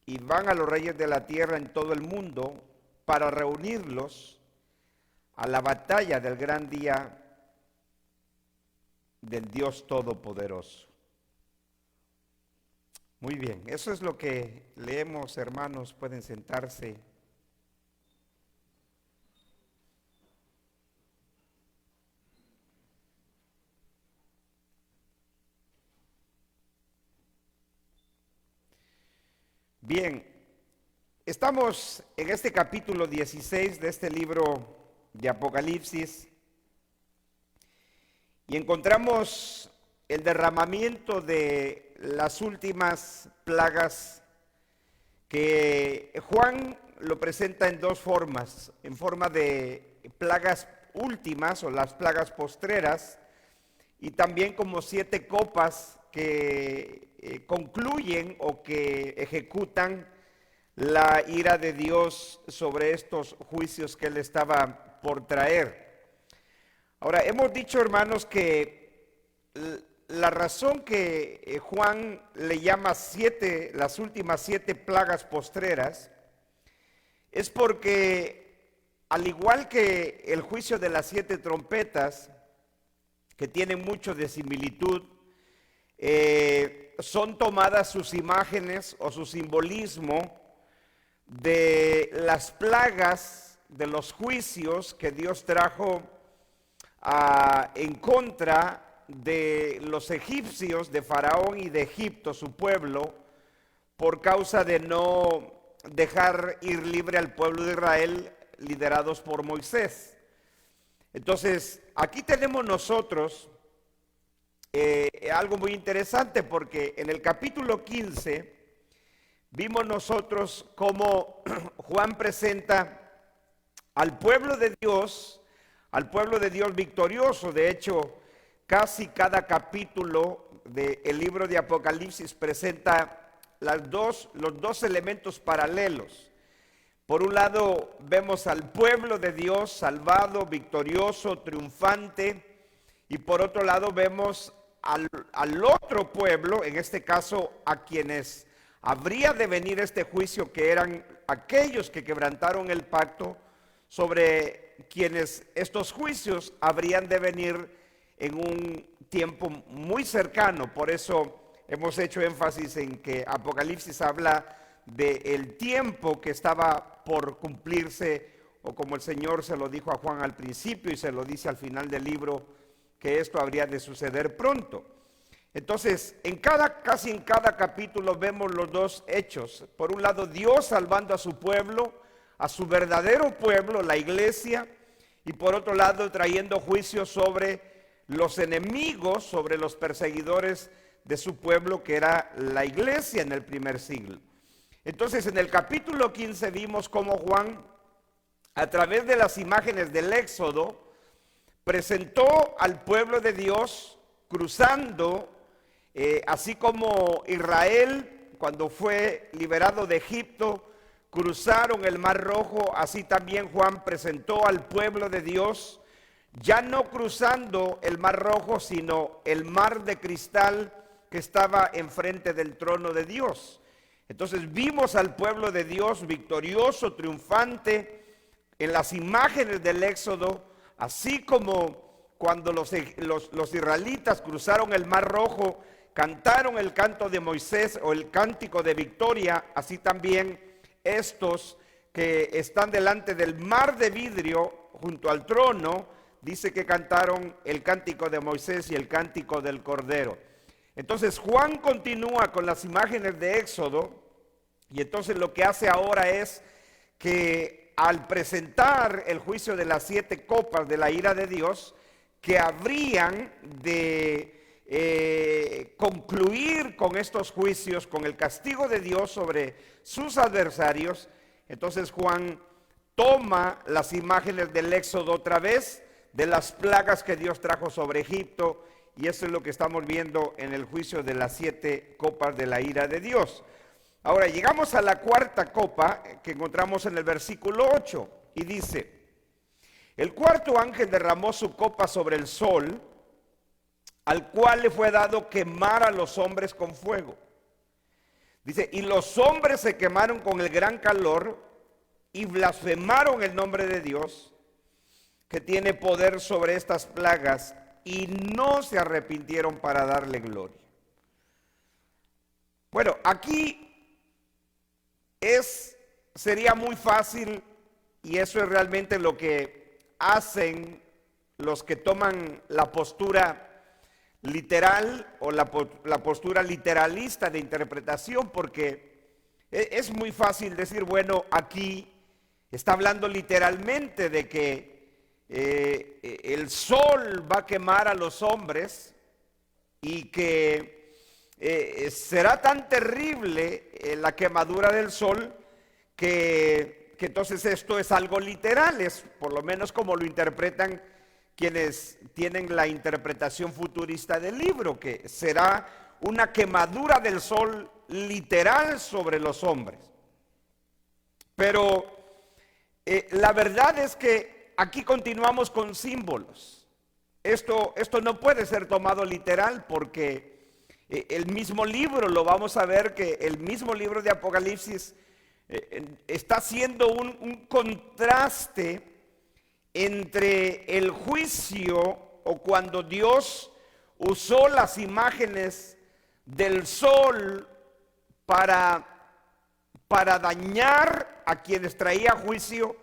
y van a los reyes de la tierra en todo el mundo para reunirlos a la batalla del gran día del Dios Todopoderoso. Muy bien, eso es lo que leemos, hermanos, pueden sentarse. Bien, estamos en este capítulo 16 de este libro de Apocalipsis y encontramos el derramamiento de las últimas plagas que Juan lo presenta en dos formas, en forma de plagas últimas o las plagas postreras y también como 7 copas que concluyen o que ejecutan la ira de Dios sobre estos juicios que él estaba por traer. Ahora, hemos dicho, hermanos, que la razón que Juan le llama las últimas 7 plagas postreras, es porque al igual que el juicio de las 7 trompetas, que tienen mucho de similitud, son tomadas sus imágenes o su simbolismo de las plagas, de los juicios que Dios trajo en contra de los egipcios, de Faraón y de Egipto, su pueblo, por causa de no dejar ir libre al pueblo de Israel liderados por Moisés. Entonces, aquí tenemos nosotros algo muy interesante, porque en el capítulo 15 vimos nosotros cómo Juan presenta al pueblo de Dios victorioso. De hecho, casi cada capítulo del libro de Apocalipsis presenta los dos elementos paralelos. Por un lado vemos al pueblo de Dios salvado, victorioso, triunfante, y por otro lado vemos al otro pueblo, en este caso a quienes habría de venir este juicio, que eran aquellos que quebrantaron el pacto, sobre quienes estos juicios habrían de venir en un tiempo muy cercano. Por eso hemos hecho énfasis en que Apocalipsis habla del tiempo que estaba por cumplirse, o como el Señor se lo dijo a Juan al principio y se lo dice al final del libro, que esto habría de suceder pronto. Entonces, casi en cada capítulo vemos los dos hechos. Por un lado, Dios salvando a su pueblo, a su verdadero pueblo, la iglesia, y por otro lado, trayendo juicio sobre los enemigos, sobre los perseguidores de su pueblo, que era la iglesia en el primer siglo. Entonces, en el capítulo 15 vimos cómo Juan, a través de las imágenes del Éxodo, presentó al pueblo de Dios cruzando, así como Israel, cuando fue liberado de Egipto, cruzaron el Mar Rojo. Así también Juan presentó al pueblo de Dios, ya no cruzando el Mar Rojo, sino el mar de cristal que estaba enfrente del trono de Dios. Entonces vimos al pueblo de Dios victorioso, triunfante, en las imágenes del Éxodo, así como cuando los israelitas cruzaron el Mar Rojo, cantaron el canto de Moisés o el cántico de victoria. Así también estos que están delante del mar de vidrio junto al trono, dice que cantaron el cántico de Moisés y el cántico del Cordero. Entonces Juan continúa con las imágenes de Éxodo, y entonces lo que hace ahora es que al presentar el juicio de las 7 copas de la ira de Dios, que habrían de concluir con estos juicios, con el castigo de Dios sobre sus adversarios, entonces Juan toma las imágenes del Éxodo otra vez, de las plagas que Dios trajo sobre Egipto, y eso es lo que estamos viendo en el juicio de las 7 copas de la ira de Dios. Ahora llegamos a la 4ª copa, que encontramos en el versículo 8, y dice: el 4º ángel derramó su copa sobre el sol, al cual le fue dado quemar a los hombres con fuego. Dice, y los hombres se quemaron con el gran calor y blasfemaron el nombre de Dios, que tiene poder sobre estas plagas, y no se arrepintieron para darle gloria. Bueno, aquí sería muy fácil, y eso es realmente lo que hacen los que toman la postura literal o la postura literalista de interpretación, porque es muy fácil decir, bueno, aquí está hablando literalmente de que el sol va a quemar a los hombres y que será tan terrible la quemadura del sol que entonces esto es algo literal, es por lo menos como lo interpretan quienes tienen la interpretación futurista del libro, que será una quemadura del sol literal sobre los hombres. Pero la verdad es que aquí continuamos con símbolos. Esto no puede ser tomado literal, porque el mismo libro, lo vamos a ver que el mismo libro de Apocalipsis está haciendo un contraste entre el juicio, o cuando Dios usó las imágenes del sol para dañar a quienes traía juicio,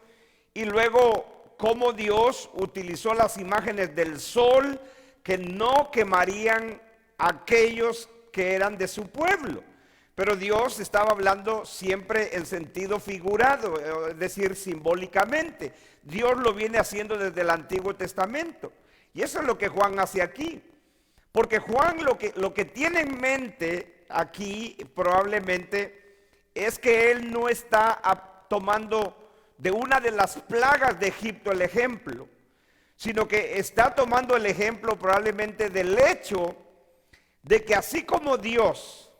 y luego cómo Dios utilizó las imágenes del sol que no quemarían a aquellos que eran de su pueblo. Pero Dios estaba hablando siempre en sentido figurado, es decir, simbólicamente. Dios lo viene haciendo desde el Antiguo Testamento. Y eso es lo que Juan hace aquí. Porque Juan lo que tiene en mente aquí probablemente es que él no está tomando de una de las plagas de Egipto el ejemplo, sino que está tomando el ejemplo probablemente del hecho de que así como Dios,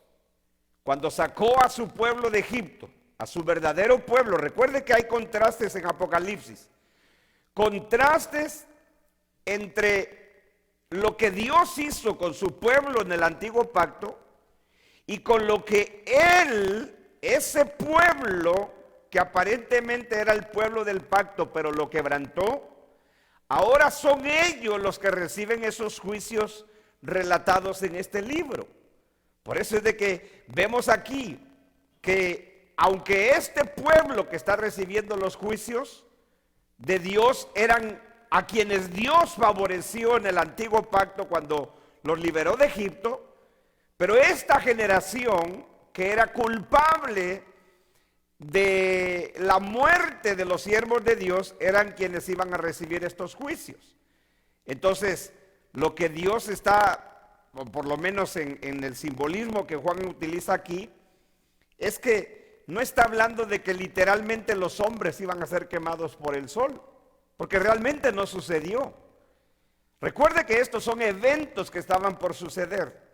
cuando sacó a su pueblo de Egipto, a su verdadero pueblo, recuerde que hay contrastes en Apocalipsis, contrastes entre lo que Dios hizo con su pueblo en el antiguo pacto y con lo que ese pueblo que aparentemente era el pueblo del pacto, pero lo quebrantó, ahora son ellos los que reciben esos juicios relatados en este libro. Por eso es de que vemos aquí que aunque este pueblo que está recibiendo los juicios de Dios eran a quienes Dios favoreció en el antiguo pacto cuando los liberó de Egipto, pero esta generación que era culpable de la muerte de los siervos de Dios eran quienes iban a recibir estos juicios. Entonces, lo que Dios está, o por lo menos en el simbolismo que Juan utiliza aquí, es que no está hablando de que literalmente los hombres iban a ser quemados por el sol, porque realmente no sucedió. Recuerde que estos son eventos que estaban por suceder,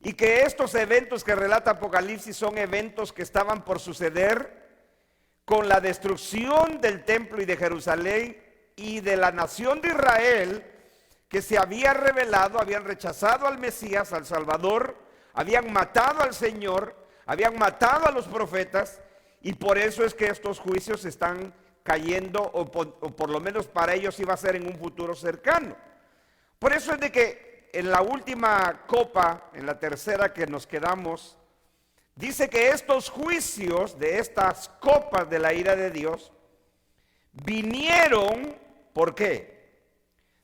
y que estos eventos que relata Apocalipsis son eventos que estaban por suceder con la destrucción del templo y de Jerusalén y de la nación de Israel, que se había rebelado, habían rechazado al Mesías, al Salvador, habían matado al Señor, habían matado a los profetas, y por eso es que estos juicios están cayendo, o por lo menos para ellos iba a ser en un futuro cercano. Por eso es de que en la última copa, en la tercera que nos quedamos, dice que estos juicios de estas copas de la ira de Dios vinieron, ¿por qué?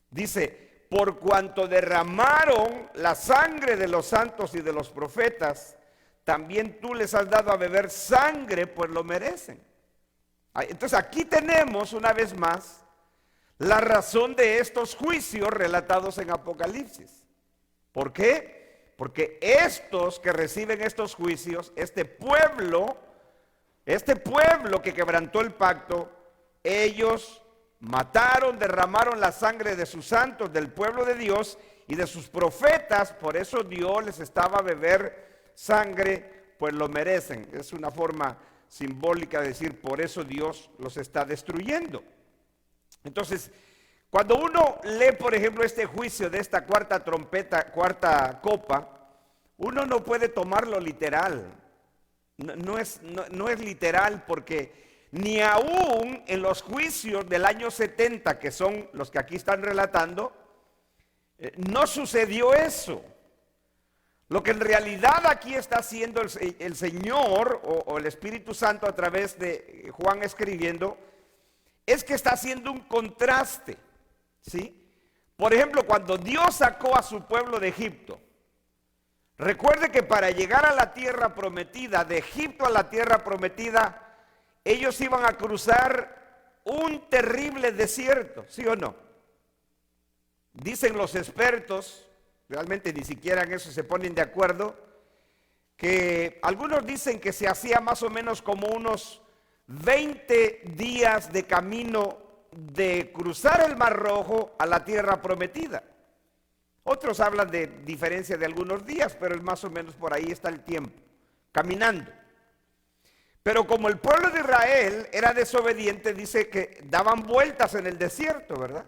Dice, por cuanto derramaron la sangre de los santos y de los profetas, también tú les has dado a beber sangre, pues lo merecen. Entonces aquí tenemos una vez más la razón de estos juicios relatados en Apocalipsis. ¿Por qué? Porque estos que reciben estos juicios, este pueblo que quebrantó el pacto, ellos mataron, derramaron la sangre de sus santos, del pueblo de Dios y de sus profetas. Por eso Dios les estaba a beber sangre, pues lo merecen. Es una forma simbólica de decir, por eso Dios los está destruyendo. Entonces, cuando uno lee, por ejemplo, este juicio de esta cuarta copa, uno no puede tomarlo literal. no es literal, porque ni aún en los juicios del año 70, que son los que aquí están relatando, no sucedió eso. Lo que en realidad aquí está haciendo el Señor o el Espíritu Santo a través de Juan escribiendo, es que está haciendo un contraste, ¿sí? Por ejemplo, cuando Dios sacó a su pueblo de Egipto, recuerde que para llegar a la tierra prometida, de Egipto a la tierra prometida, ellos iban a cruzar un terrible desierto, ¿sí o no? Dicen los expertos, realmente ni siquiera en eso se ponen de acuerdo, que algunos dicen que se hacía más o menos como unos 20 días de camino de cruzar el Mar Rojo a la tierra prometida. Otros hablan de diferencia de algunos días, pero es más o menos por ahí está el tiempo, caminando. Pero como el pueblo de Israel era desobediente, dice que daban vueltas en el desierto, ¿verdad?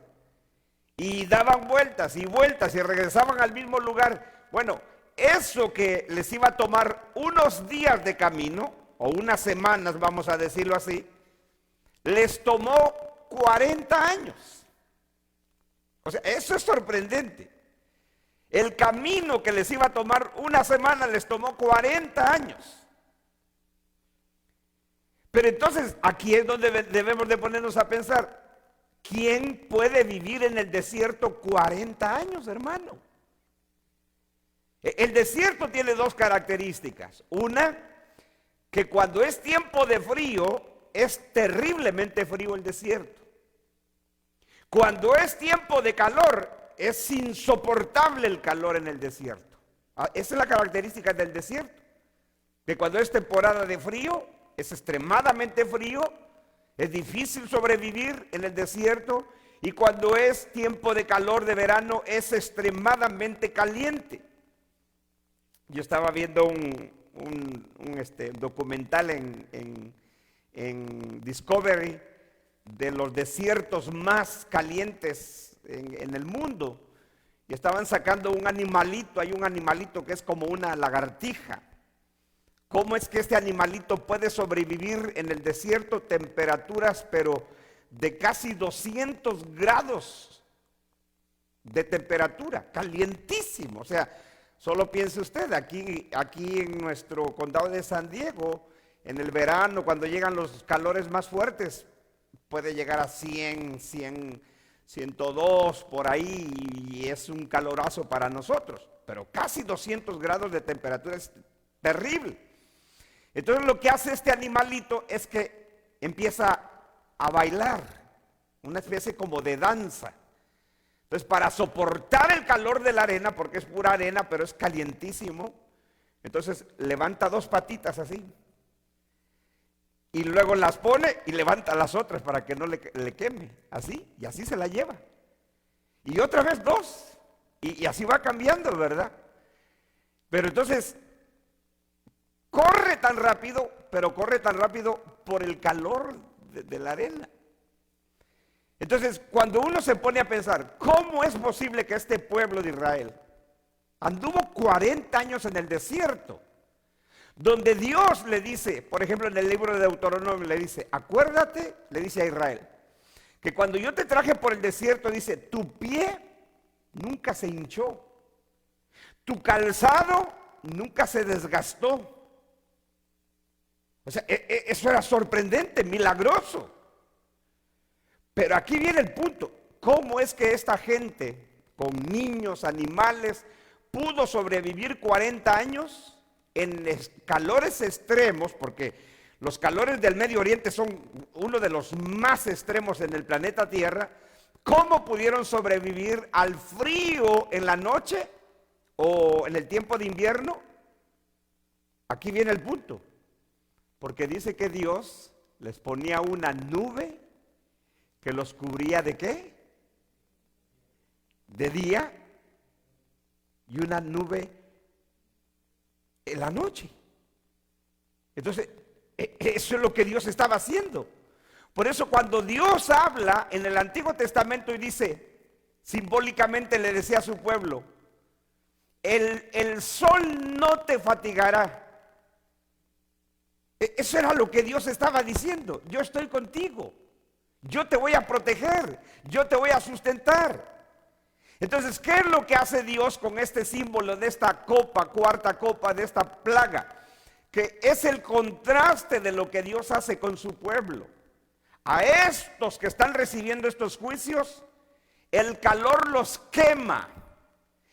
Y daban vueltas y vueltas y regresaban al mismo lugar. Bueno, eso que les iba a tomar unos días de camino, o unas semanas, vamos a decirlo así, les tomó 40 años. O sea, eso es sorprendente. El camino que les iba a tomar una semana les tomó 40 años. Pero entonces, aquí es donde debemos de ponernos a pensar. ¿Quién puede vivir en el desierto 40 años, hermano? El desierto tiene dos características. Una, que cuando es tiempo de frío, es terriblemente frío el desierto. Cuando es tiempo de calor, es insoportable el calor en el desierto. Esa es la característica del desierto. Que cuando es temporada de frío, es extremadamente frío. Es difícil sobrevivir en el desierto, y cuando es tiempo de calor de verano es extremadamente caliente. Yo estaba viendo un documental en Discovery de los desiertos más calientes en el mundo, y estaban sacando un animalito. Hay un animalito que es como una lagartija. ¿Cómo es que este animalito puede sobrevivir en el desierto? Temperaturas, pero de casi 200 grados de temperatura, calientísimo. O sea, solo piense usted, aquí en nuestro condado de San Diego, en el verano, cuando llegan los calores más fuertes, puede llegar a 100, 102, por ahí, y es un calorazo para nosotros. Pero casi 200 grados de temperatura es terrible. Entonces lo que hace este animalito es que empieza a bailar, una especie como de danza. Entonces, para soportar el calor de la arena, porque es pura arena, pero es calientísimo, entonces levanta dos patitas así, y luego las pone y levanta las otras para que no le queme, así, y así se la lleva. Y otra vez dos, y así va cambiando, ¿verdad? Pero entonces corre tan rápido, pero corre tan rápido por el calor de la arena. Entonces, cuando uno se pone a pensar, ¿cómo es posible que este pueblo de Israel anduvo 40 años en el desierto? Donde Dios le dice, por ejemplo en el libro de Deuteronomio le dice, acuérdate, le dice a Israel, que cuando yo te traje por el desierto, dice, tu pie nunca se hinchó, tu calzado nunca se desgastó. O sea, eso era sorprendente, milagroso. Pero aquí viene el punto. ¿Cómo es que esta gente, con niños, animales, pudo sobrevivir 40 años en calores extremos? Porque los calores del Medio Oriente son uno de los más extremos en el planeta Tierra. ¿Cómo pudieron sobrevivir al frío en la noche o en el tiempo de invierno? Aquí viene el punto. Porque dice que Dios les ponía una nube que los cubría ¿de qué? De día, y una nube en la noche. Entonces, eso es lo que Dios estaba haciendo. Por eso cuando Dios habla en el Antiguo Testamento y dice, simbólicamente le decía a su pueblo, el sol no te fatigará, Eso era lo que Dios estaba diciendo. Yo estoy contigo. Yo te voy a proteger. Yo te voy a sustentar. Entonces, ¿qué es lo que hace Dios con este símbolo de esta copa, cuarta copa, de esta plaga? Que es el contraste de lo que Dios hace con su pueblo. A estos que están recibiendo estos juicios, el calor los quema.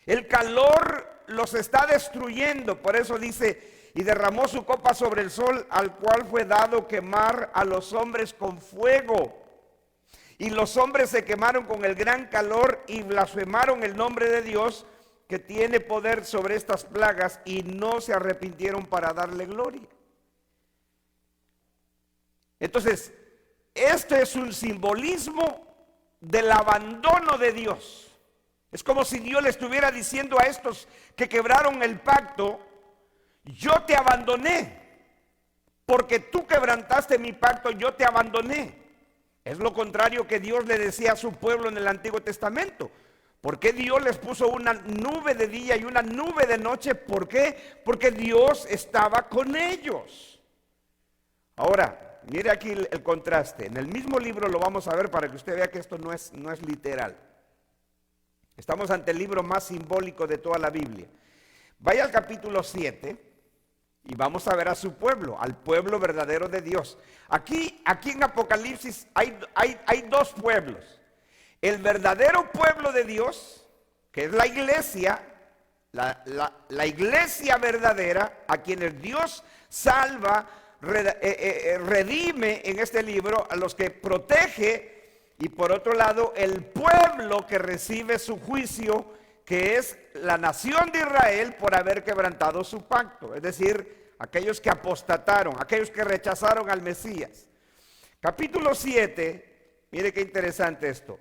El calor los está destruyendo. Por eso dice, y derramó su copa sobre el sol, al cual fue dado quemar a los hombres con fuego. Y los hombres se quemaron con el gran calor y blasfemaron el nombre de Dios, que tiene poder sobre estas plagas, y no se arrepintieron para darle gloria. Entonces, esto es un simbolismo del abandono de Dios. Es como si Dios le estuviera diciendo a estos que quebraron el pacto: yo te abandoné, porque tú quebrantaste mi pacto, yo te abandoné. Es lo contrario que Dios le decía a su pueblo en el Antiguo Testamento. ¿Por qué Dios les puso una nube de día y una nube de noche? ¿Por qué? Porque Dios estaba con ellos. Ahora, mire aquí el contraste. En el mismo libro lo vamos a ver para que usted vea que esto no es literal. Estamos ante el libro más simbólico de toda la Biblia. Vaya al capítulo 7 y vamos a ver a su pueblo, al pueblo verdadero de Dios. Aquí en Apocalipsis hay dos pueblos. El verdadero pueblo de Dios, que es la iglesia, la iglesia verdadera, a quienes Dios salva, redime en este libro, a los que protege. Y por otro lado, el pueblo que recibe su juicio, que es la nación de Israel por haber quebrantado su pacto. Es decir, aquellos que apostataron, aquellos que rechazaron al Mesías. Capítulo 7, mire qué interesante esto.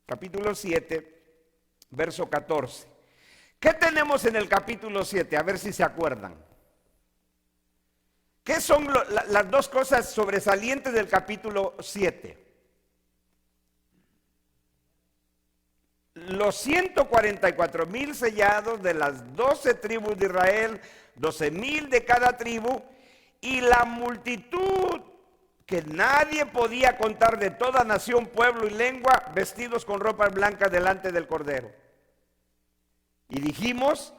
Capítulo 7, verso 14. ¿Qué tenemos en el capítulo 7? A ver si se acuerdan. ¿Qué son las dos cosas sobresalientes del capítulo 7? Los 144,000 sellados de las 12 tribus de Israel, 12,000 de cada tribu, y la multitud que nadie podía contar, de toda nación, pueblo y lengua, vestidos con ropas blancas delante del Cordero. Y dijimos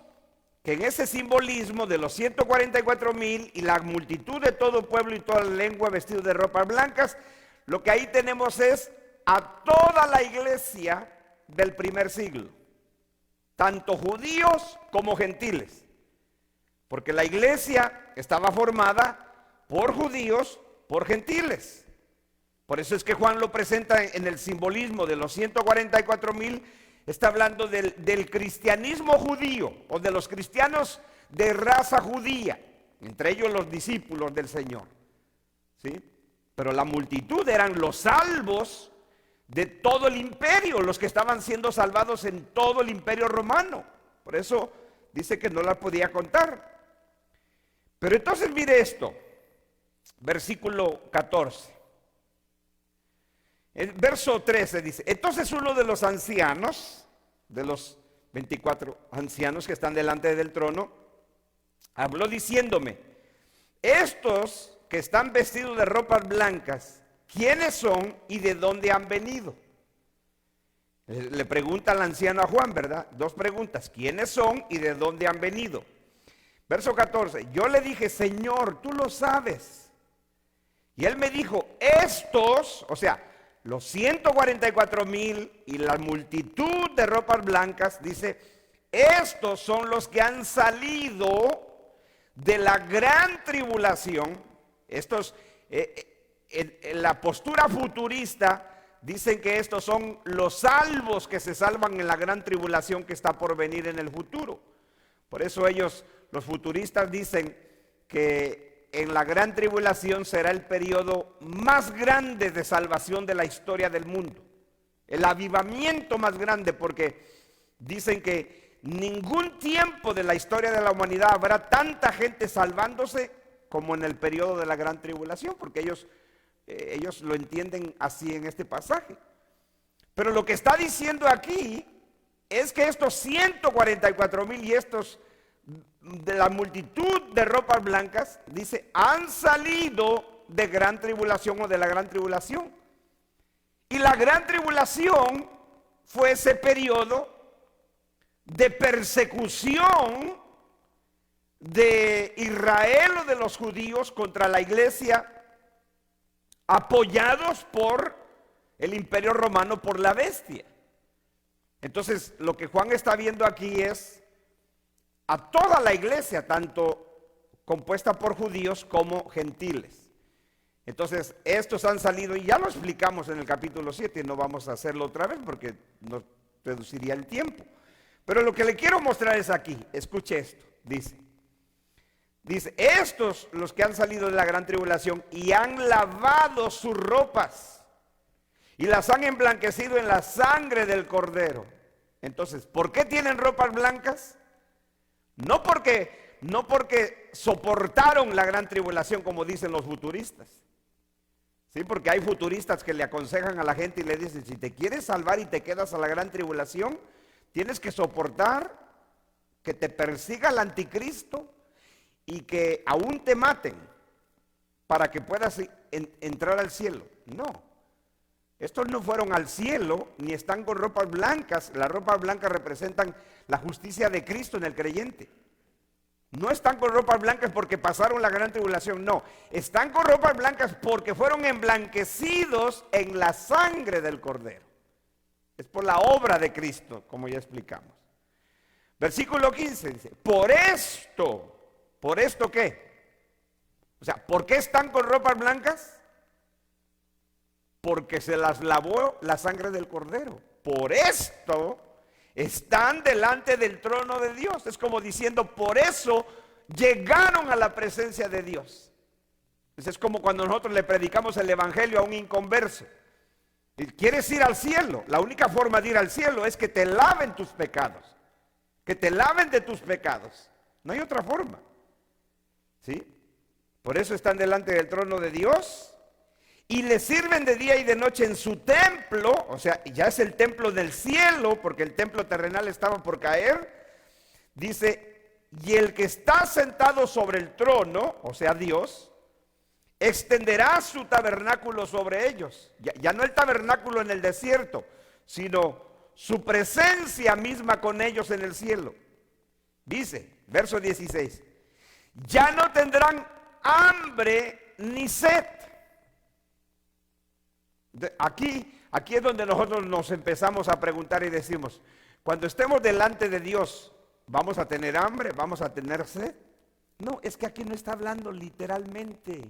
que en ese simbolismo de los 144,000 y la multitud de todo pueblo y toda lengua vestidos de ropas blancas, lo que ahí tenemos es a toda la iglesia del primer siglo, tanto judíos como gentiles, porque la iglesia estaba formada por judíos, por gentiles. Por eso es que Juan lo presenta en el simbolismo de los 144,000. Está hablando del cristianismo judío, o de los cristianos de raza judía, entre ellos los discípulos del Señor, ¿sí? Pero la multitud eran los salvos de todo el imperio, los que estaban siendo salvados en todo el imperio romano. Por eso dice que no la podía contar. Pero entonces mire esto, versículo 14. El verso 13 dice: entonces uno de los ancianos, de los 24 ancianos que están delante del trono, habló diciéndome: estos que están vestidos de ropas blancas, ¿quiénes son y de dónde han venido? Le pregunta el anciano a Juan, ¿verdad? Dos preguntas: ¿quiénes son y de dónde han venido? Verso 14: yo le dije: Señor, tú lo sabes. Y él me dijo: estos, o sea, los 144,000 y la multitud de ropas blancas, dice, estos son los que han salido de la gran tribulación. Estos, en la postura futurista, dicen que estos son los salvos que se salvan en la gran tribulación que está por venir en el futuro. Por eso ellos, los futuristas, dicen que en la gran tribulación será el periodo más grande de salvación de la historia del mundo. El avivamiento más grande, porque dicen que ningún tiempo de la historia de la humanidad habrá tanta gente salvándose como en el periodo de la gran tribulación, porque ellos lo entienden así en este pasaje. Pero lo que está diciendo aquí es que estos 144,000 y estos de la multitud de ropas blancas, dice, han salido de gran tribulación o de la gran tribulación. Y la gran tribulación fue ese periodo de persecución de Israel o de los judíos contra la iglesia, apoyados por el imperio romano, por la bestia. Entonces, lo que Juan está viendo aquí es a toda la iglesia, tanto compuesta por judíos como gentiles. Entonces, estos han salido, y ya lo explicamos en el capítulo 7, no vamos a hacerlo otra vez porque nos reduciría el tiempo. Pero lo que le quiero mostrar es aquí, escuche esto, dice, estos los que han salido de la gran tribulación y han lavado sus ropas y las han emblanquecido en la sangre del Cordero. Entonces, ¿por qué tienen ropas blancas? No porque soportaron la gran tribulación, como dicen los futuristas. Sí, porque hay futuristas que le aconsejan a la gente y le dicen, si te quieres salvar y te quedas a la gran tribulación, tienes que soportar que te persiga el anticristo y que aún te maten para que puedas entrar al cielo. No, estos no fueron al cielo ni están con ropas blancas. Las ropas blancas representan la justicia de Cristo en el creyente. No están con ropas blancas porque pasaron la gran tribulación, no. Están con ropas blancas porque fueron emblanquecidos en la sangre del Cordero. Es por la obra de Cristo, como ya explicamos. Versículo 15 dice, ¿por esto qué? O sea, ¿por qué están con ropas blancas? Porque se las lavó la sangre del Cordero. Por esto están delante del trono de Dios. Es como diciendo, por eso llegaron a la presencia de Dios. Es como cuando nosotros le predicamos el evangelio a un inconverso. Y quieres ir al cielo. La única forma de ir al cielo es que te laven tus pecados. Que te laven de tus pecados. No hay otra forma. ¿Sí? Por eso están delante del trono de Dios. Y le sirven de día y de noche en su templo, o sea, ya es el templo del cielo, porque el templo terrenal estaba por caer. Dice, y el que está sentado sobre el trono, o sea Dios, extenderá su tabernáculo sobre ellos. Ya no el tabernáculo en el desierto, sino su presencia misma con ellos en el cielo. Dice, verso 16, ya no tendrán hambre ni sed. Aquí es donde nosotros nos empezamos a preguntar y decimos, cuando estemos delante de Dios, ¿vamos a tener hambre? ¿Vamos a tener sed? No, es que aquí no está hablando literalmente.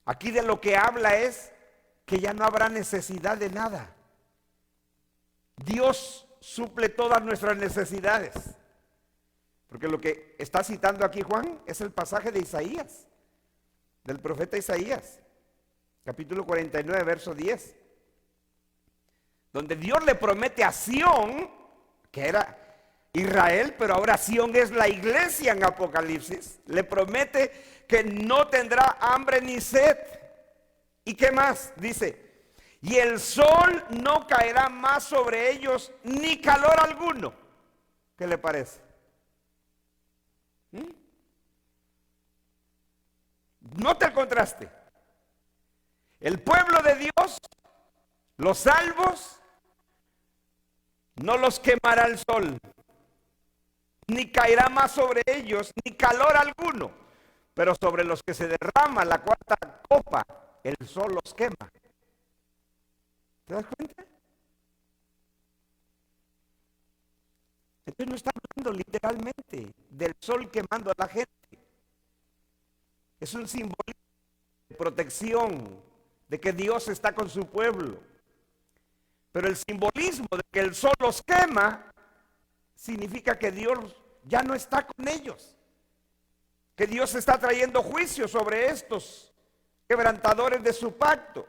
Aquí de lo que habla es que ya no habrá necesidad de nada. Dios suple todas nuestras necesidades. Porque lo que está citando aquí Juan es el pasaje de Isaías, del profeta Isaías. Capítulo 49, verso 10, donde Dios le promete a Sión, que era Israel, pero ahora Sión es la iglesia en Apocalipsis, le promete que no tendrá hambre ni sed. ¿Y qué más? Dice, y el sol no caerá más sobre ellos, ni calor alguno. ¿Qué le parece? Nota el contraste. El pueblo de Dios, los salvos, no los quemará el sol, ni caerá más sobre ellos, ni calor alguno. Pero sobre los que se derrama la cuarta copa, el sol los quema. ¿Te das cuenta? Entonces no está hablando literalmente del sol quemando a la gente. Es un simbolismo de protección, de que Dios está con su pueblo. Pero el simbolismo de que el sol los quema significa que Dios ya no está con ellos, que Dios está trayendo juicio sobre estos quebrantadores de su pacto.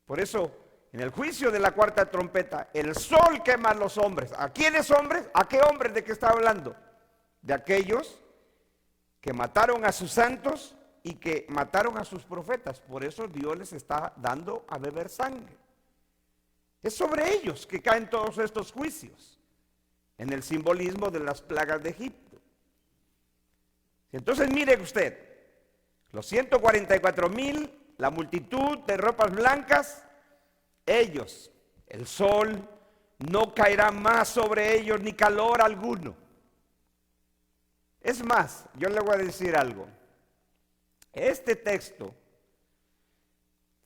Por eso, en el juicio de la cuarta trompeta, el sol quema a los hombres. ¿A quiénes hombres? ¿A qué hombres? ¿De qué está hablando? De aquellos que mataron a sus santos y que mataron a sus profetas. Por eso Dios les está dando a beber sangre. Es sobre ellos que caen todos estos juicios. en el simbolismo de las plagas de Egipto. Entonces mire usted, los 144,000, la multitud de ropas blancas, ellos, el sol no caerá más sobre ellos ni calor alguno. Es más, yo le voy a decir algo. Este texto,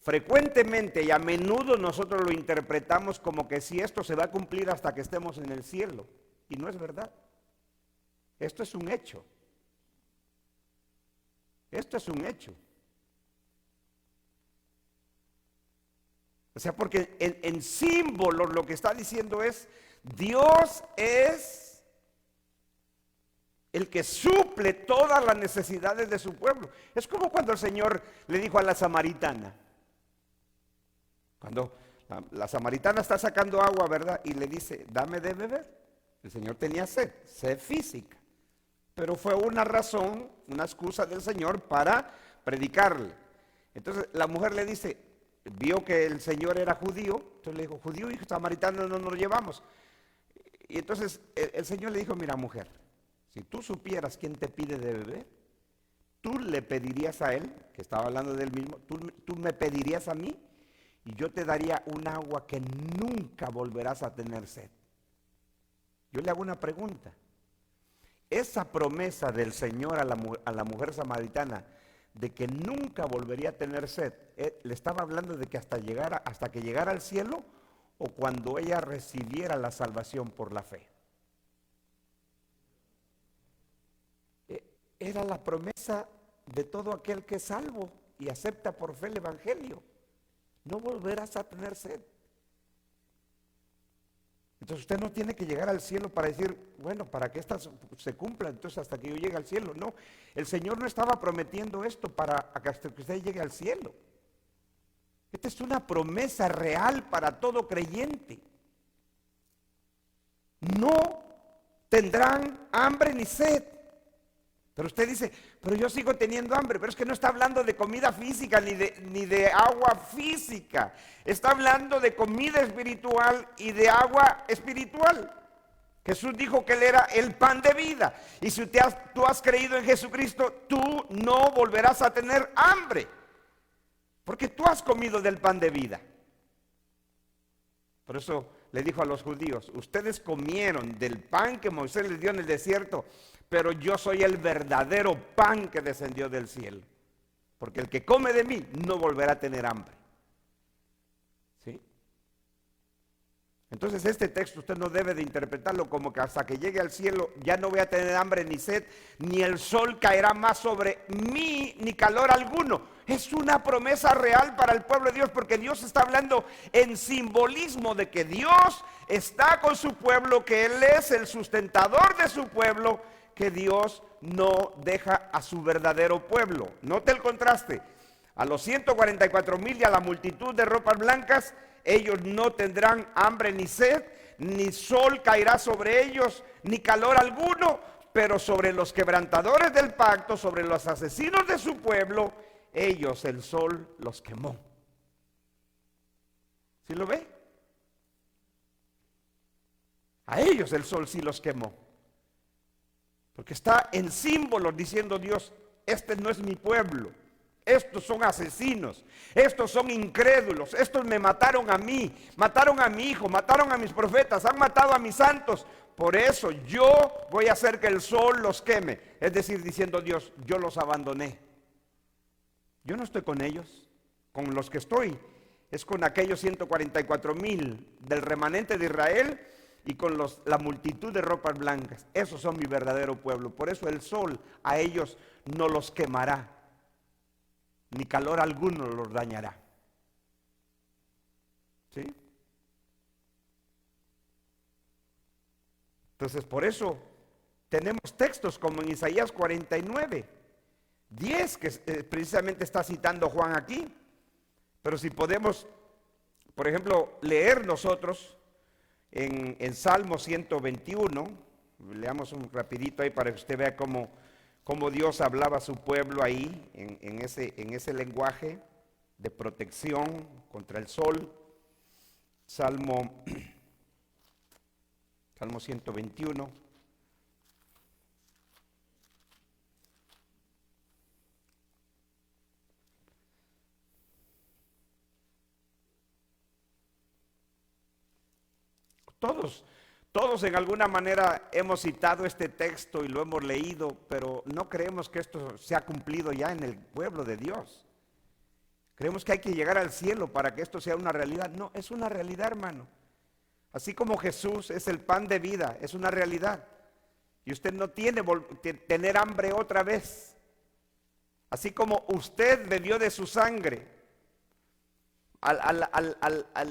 frecuentemente y a menudo nosotros lo interpretamos como que si esto se va a cumplir hasta que estemos en el cielo. Y no es verdad. Esto es un hecho. Esto es un hecho. O sea, porque en símbolos lo que está diciendo es, Dios es el que suple todas las necesidades de su pueblo. Es como cuando el Señor le dijo a la samaritana, cuando la samaritana está sacando agua, ¿verdad? Y le dice, dame de beber. El Señor tenía sed física, pero fue una razón, una excusa del Señor para predicarle. Entonces la mujer le dice, vio que el Señor era judío, entonces le dijo, judío y samaritano no nos llevamos. Y entonces el Señor le dijo, mira mujer, si tú supieras quién te pide de beber, tú le pedirías a él, que estaba hablando de él mismo, tú me pedirías a mí y yo te daría un agua que nunca volverás a tener sed. Yo le hago una pregunta. Esa promesa del Señor a la mujer samaritana de que nunca volvería a tener sed, ¿le estaba hablando de que hasta que llegara al cielo o cuando ella recibiera la salvación por la fe? Era la promesa de todo aquel que es salvo y acepta por fe el evangelio. No volverás a tener sed. Entonces usted no tiene que llegar al cielo para decir, bueno, para que esta se cumpla, entonces hasta que yo llegue al cielo. No, el Señor no estaba prometiendo esto hasta que usted llegue al cielo. Esta es una promesa real para todo creyente. No tendrán hambre ni sed. Pero usted dice, pero yo sigo teniendo hambre. Pero es que no está hablando de comida física ni de agua física. Está hablando de comida espiritual y de agua espiritual. Jesús dijo que Él era el pan de vida. Y si tú has creído en Jesucristo, tú no volverás a tener hambre. Porque tú has comido del pan de vida. Por eso le dijo a los judíos, ustedes comieron del pan que Moisés les dio en el desierto, pero yo soy el verdadero pan que descendió del cielo. Porque el que come de mí no volverá a tener hambre. ¿Sí? Entonces este texto usted no debe de interpretarlo como que hasta que llegue al cielo ya no voy a tener hambre ni sed, ni el sol caerá más sobre mí, ni calor alguno. Es una promesa real para el pueblo de Dios, porque Dios está hablando en simbolismo de que Dios está con su pueblo, que Él es el sustentador de su pueblo, que Dios no deja a su verdadero pueblo. Note el contraste. A los 144,000 y a la multitud de ropas blancas, ellos no tendrán hambre ni sed, ni sol caerá sobre ellos, ni calor alguno, pero sobre los quebrantadores del pacto, sobre los asesinos de su pueblo, ellos el sol los quemó. ¿Sí lo ve? A ellos el sol sí los quemó. Porque está en símbolos diciendo Dios, este no es mi pueblo. Estos son asesinos, estos son incrédulos, estos me mataron a mí, mataron a mi hijo, mataron a mis profetas, han matado a mis santos. Por eso yo voy a hacer que el sol los queme. Es decir, diciendo Dios, yo los abandoné. Yo no estoy con ellos, con los que estoy es con aquellos 144,000 del remanente de Israel y con la multitud de ropas blancas. Esos son mi verdadero pueblo. Por eso el sol a ellos no los quemará, ni calor alguno los dañará. ¿Sí? Entonces por eso tenemos textos como en Isaías 49:10, que precisamente está citando Juan aquí. Pero si podemos, por ejemplo, leer nosotros en Salmo 121, leamos un rapidito ahí para que usted vea cómo Dios hablaba a su pueblo ahí, en ese lenguaje de protección contra el sol. Salmo Salmo 121. Todos en alguna manera hemos citado este texto y lo hemos leído, pero no creemos que esto se ha cumplido ya en el pueblo de Dios. Creemos que hay que llegar al cielo para que esto sea una realidad. No, es una realidad, hermano. Así como Jesús es el pan de vida, es una realidad. Y usted no tiene que tener hambre otra vez. Así como usted bebió de su sangre.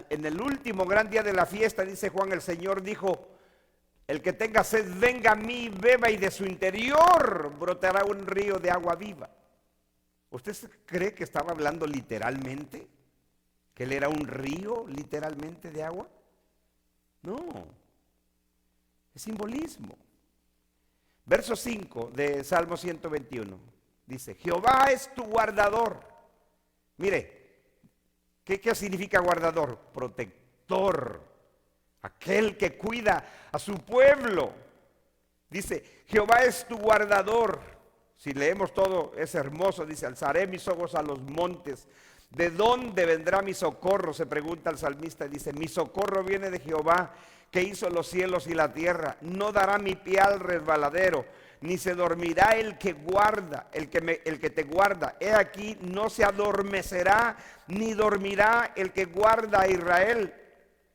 En el último gran día de la fiesta, dice Juan, el Señor dijo: el que tenga sed, venga a mí, beba, y de su interior brotará un río de agua viva. ¿Usted cree que estaba hablando literalmente? ¿Que él era un río literalmente de agua? No, es simbolismo. Verso 5 de Salmo 121 dice: Jehová es tu guardador. Mire, ¿qué significa guardador? Protector, aquel que cuida a su pueblo. Dice: Jehová es tu guardador. Si leemos todo, es hermoso. Dice: alzaré mis ojos a los montes. ¿De dónde vendrá mi socorro?, se pregunta el salmista. Dice: mi socorro viene de Jehová, que hizo los cielos y la tierra. No dará mi pie al resbaladero, ni se dormirá el que guarda, el que te guarda. He aquí, no se adormecerá, ni dormirá el que guarda a Israel.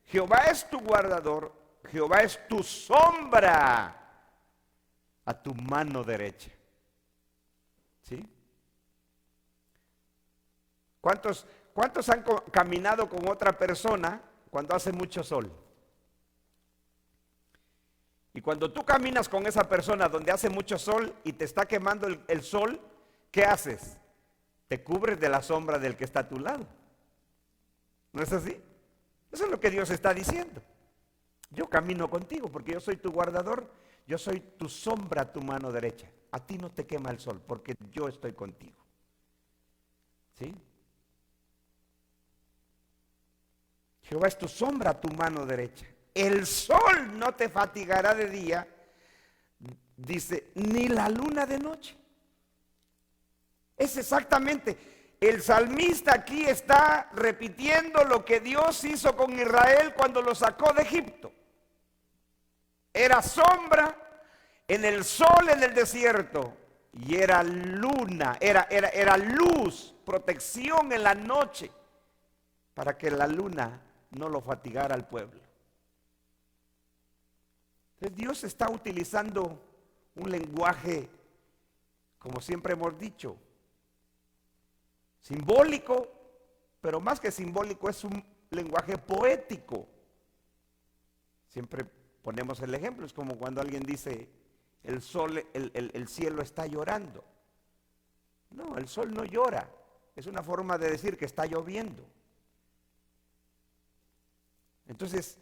Jehová es tu guardador, Jehová es tu sombra a tu mano derecha. ¿Sí? ¿Cuántos han caminado con otra persona cuando hace mucho sol? Y cuando tú caminas con esa persona donde hace mucho sol y te está quemando el sol, ¿qué haces? Te cubres de la sombra del que está a tu lado. ¿No es así? Eso es lo que Dios está diciendo. Yo camino contigo porque yo soy tu guardador, yo soy tu sombra a tu mano derecha. A ti no te quema el sol porque yo estoy contigo. ¿Sí? Jehová es tu sombra a tu mano derecha. El sol no te fatigará de día, dice, ni la luna de noche. Es exactamente, el salmista aquí está repitiendo lo que Dios hizo con Israel cuando lo sacó de Egipto. Era sombra en el sol en el desierto y era luna, era luz, protección en la noche para que la luna no lo fatigara al pueblo. Entonces Dios está utilizando un lenguaje, como siempre hemos dicho, simbólico, pero más que simbólico es un lenguaje poético. Siempre ponemos el ejemplo, es como cuando alguien dice: el sol, el cielo está llorando. No, el sol no llora, es una forma de decir que está lloviendo. Entonces,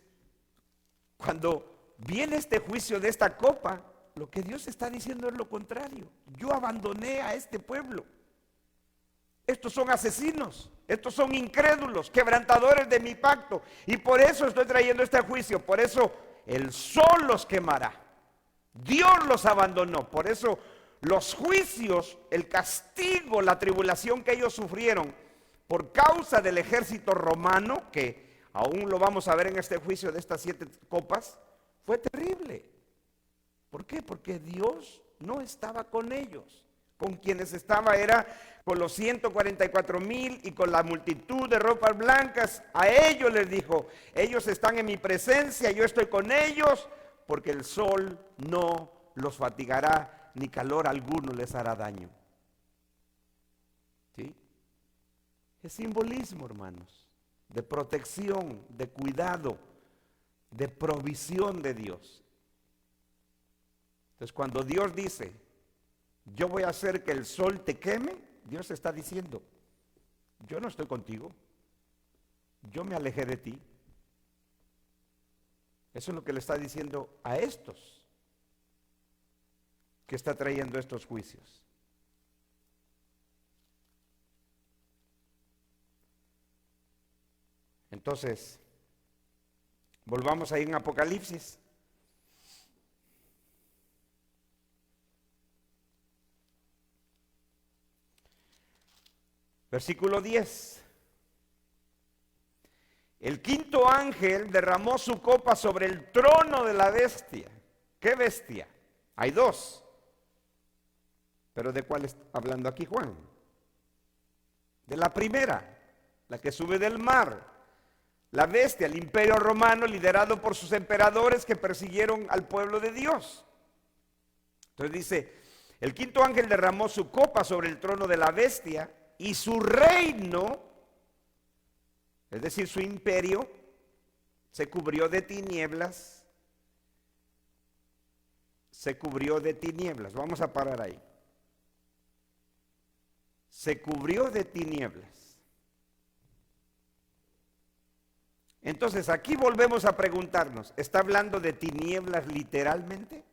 cuando viene este juicio de esta copa, lo que Dios está diciendo es lo contrario. Yo abandoné a este pueblo. Estos son asesinos, estos son incrédulos, quebrantadores de mi pacto, y por eso estoy trayendo este juicio. Por eso el sol los quemará. Dios los abandonó. Por eso los juicios, el castigo, la tribulación que ellos sufrieron por causa del ejército romano, que aún lo vamos a ver en este juicio de estas 7 copas, fue terrible. ¿Por qué? Porque Dios no estaba con ellos. Con quienes estaba era con los 144,000 y con la multitud de ropas blancas. A ellos les dijo: ellos están en mi presencia, yo estoy con ellos, porque el sol no los fatigará, ni calor alguno les hará daño. ¿Sí? Es simbolismo, hermanos, de protección, de cuidado, de provisión de Dios. Entonces, cuando Dios dice: yo voy a hacer que el sol te queme, Dios está diciendo: yo no estoy contigo, yo me alejé de ti. Eso es lo que le está diciendo a estos que está trayendo estos juicios. Entonces, volvamos ahí en Apocalipsis. Versículo 10. El quinto ángel derramó su copa sobre el trono de la bestia. ¿Qué bestia? Hay dos. ¿Pero de cuál está hablando aquí Juan? De la primera, la que sube del mar. La bestia, el imperio romano liderado por sus emperadores que persiguieron al pueblo de Dios. Entonces dice, el quinto ángel derramó su copa sobre el trono de la bestia y su reino, es decir, su imperio, se cubrió de tinieblas. Se cubrió de tinieblas. Vamos a parar ahí. Se cubrió de tinieblas. Entonces aquí volvemos a preguntarnos, ¿está hablando de tinieblas literalmente?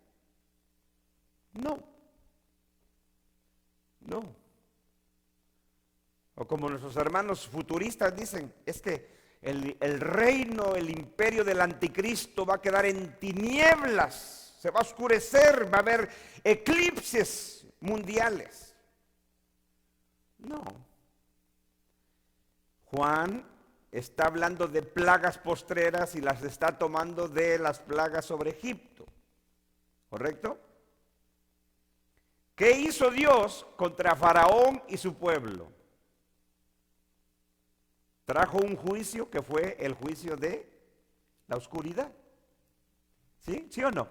No. No. O como nuestros hermanos futuristas dicen, es que el reino, el imperio del anticristo va a quedar en tinieblas, se va a oscurecer, va a haber eclipses mundiales. No. Juan está hablando de plagas postreras y las está tomando de las plagas sobre Egipto. ¿Correcto? ¿Qué hizo Dios contra Faraón y su pueblo? Trajo un juicio que fue el juicio de la oscuridad. ¿Sí? ¿Sí o no?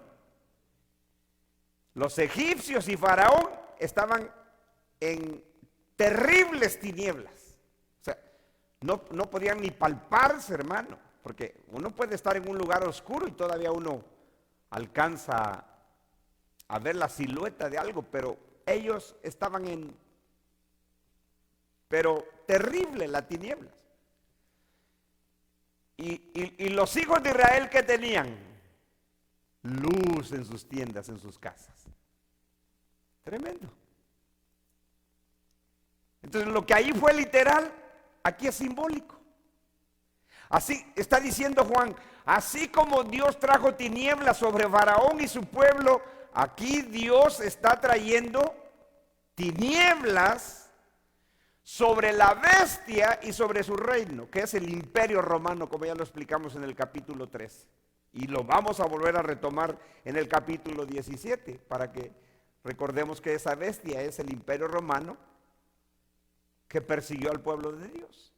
Los egipcios y Faraón estaban en terribles tinieblas. O sea, no podían ni palparse, hermano, porque uno puede estar en un lugar oscuro y todavía uno alcanza a ver la silueta de algo, pero ellos estaban pero terrible las tinieblas. Y los hijos de Israel, ¿qué tenían? Luz en sus tiendas, en sus casas. Tremendo. Entonces lo que ahí fue literal, aquí es simbólico. Así está diciendo Juan, así como Dios trajo tinieblas sobre Faraón y su pueblo, aquí Dios está trayendo tinieblas sobre la bestia y sobre su reino, que es el imperio romano, como ya lo explicamos en el capítulo 3. Y lo vamos a volver a retomar en el capítulo 17, para que recordemos que esa bestia es el imperio romano que persiguió al pueblo de Dios.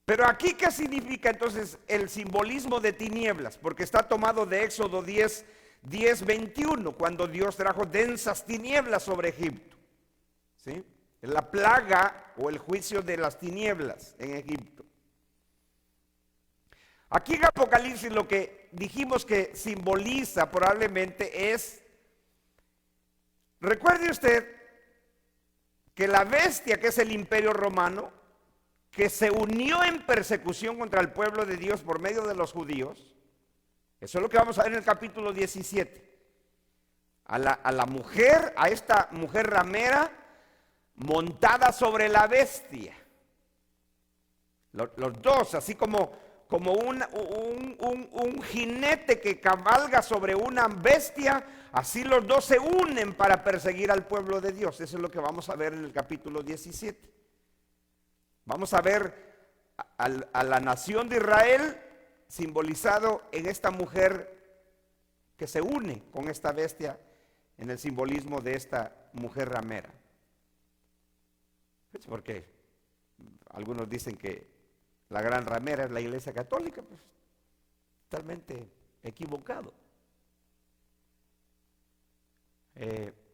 Pero aquí, ¿qué significa entonces el simbolismo de tinieblas? Porque está tomado de Éxodo 10:21, cuando Dios trajo densas tinieblas sobre Egipto. ¿Sí? La plaga o el juicio de las tinieblas en Egipto. Aquí en Apocalipsis lo que dijimos que simboliza probablemente es, recuerde usted que la bestia, que es el imperio romano, que se unió en persecución contra el pueblo de Dios por medio de los judíos, eso es lo que vamos a ver en el capítulo 17. A la mujer, a esta mujer ramera, montada sobre la bestia. Los dos, así como un jinete que cabalga sobre una bestia, así los dos se unen para perseguir al pueblo de Dios. Eso es lo que vamos a ver en el capítulo 17. Vamos a ver a la nación de Israel simbolizado en esta mujer que se une con esta bestia en el simbolismo de esta mujer ramera. Porque algunos dicen que la gran ramera es la Iglesia Católica, pues totalmente equivocado.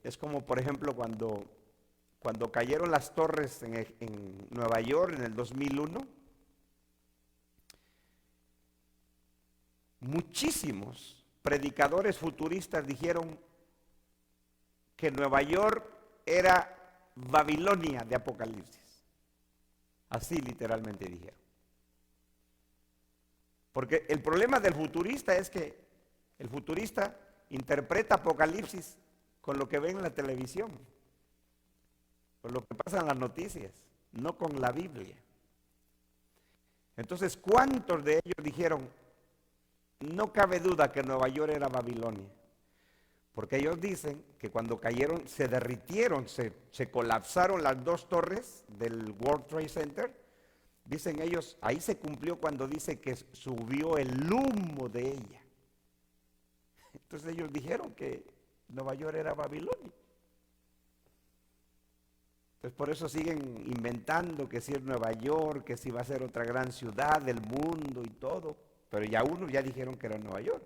Es como, por ejemplo, cuando cayeron las torres en Nueva York en el 2001, muchísimos predicadores futuristas dijeron que Nueva York era Babilonia de Apocalipsis. Así literalmente dijeron. Porque el problema del futurista es que el futurista interpreta Apocalipsis con lo que ve en la televisión, con lo que pasa en las noticias, no con la Biblia. Entonces, ¿cuántos de ellos dijeron, no cabe duda que Nueva York era Babilonia? Porque ellos dicen que cuando cayeron se derritieron, se colapsaron las dos torres del World Trade Center. Dicen ellos, ahí se cumplió cuando dice que subió el humo de ella. Entonces ellos dijeron que Nueva York era Babilonia. Entonces por eso siguen inventando que si es Nueva York, que si va a ser otra gran ciudad del mundo y todo. Pero ya unos ya dijeron que era Nueva York.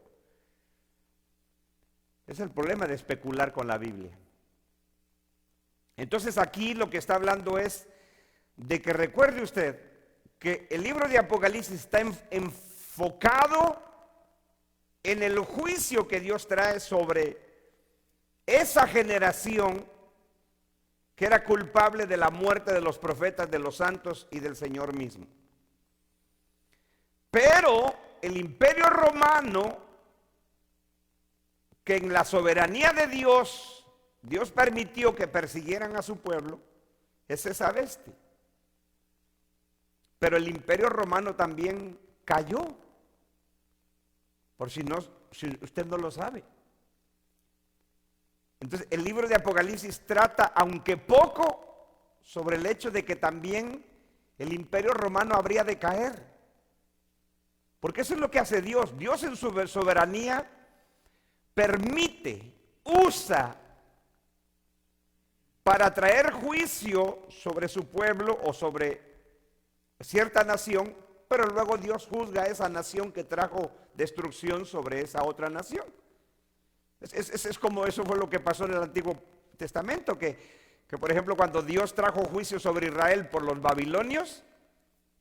Es el problema de especular con la Biblia. Entonces aquí lo que está hablando es de que recuerde usted que el libro de Apocalipsis está enfocado en el juicio que Dios trae sobre esa generación que era culpable de la muerte de los profetas, de los santos y del Señor mismo. Pero el Imperio Romano, que en la soberanía de Dios, Dios permitió que persiguieran a su pueblo, es esa bestia. Pero el Imperio Romano también cayó, por si usted no lo sabe. Entonces el libro de Apocalipsis trata, aunque poco, sobre el hecho de que también el Imperio Romano habría de caer. Porque eso es lo que hace Dios. Dios en su soberanía permite, usa para traer juicio sobre su pueblo o sobre cierta nación, pero luego Dios juzga a esa nación que trajo destrucción sobre esa otra nación. Es como eso fue lo que pasó en el Antiguo Testamento, que por ejemplo cuando Dios trajo juicio sobre Israel por los babilonios,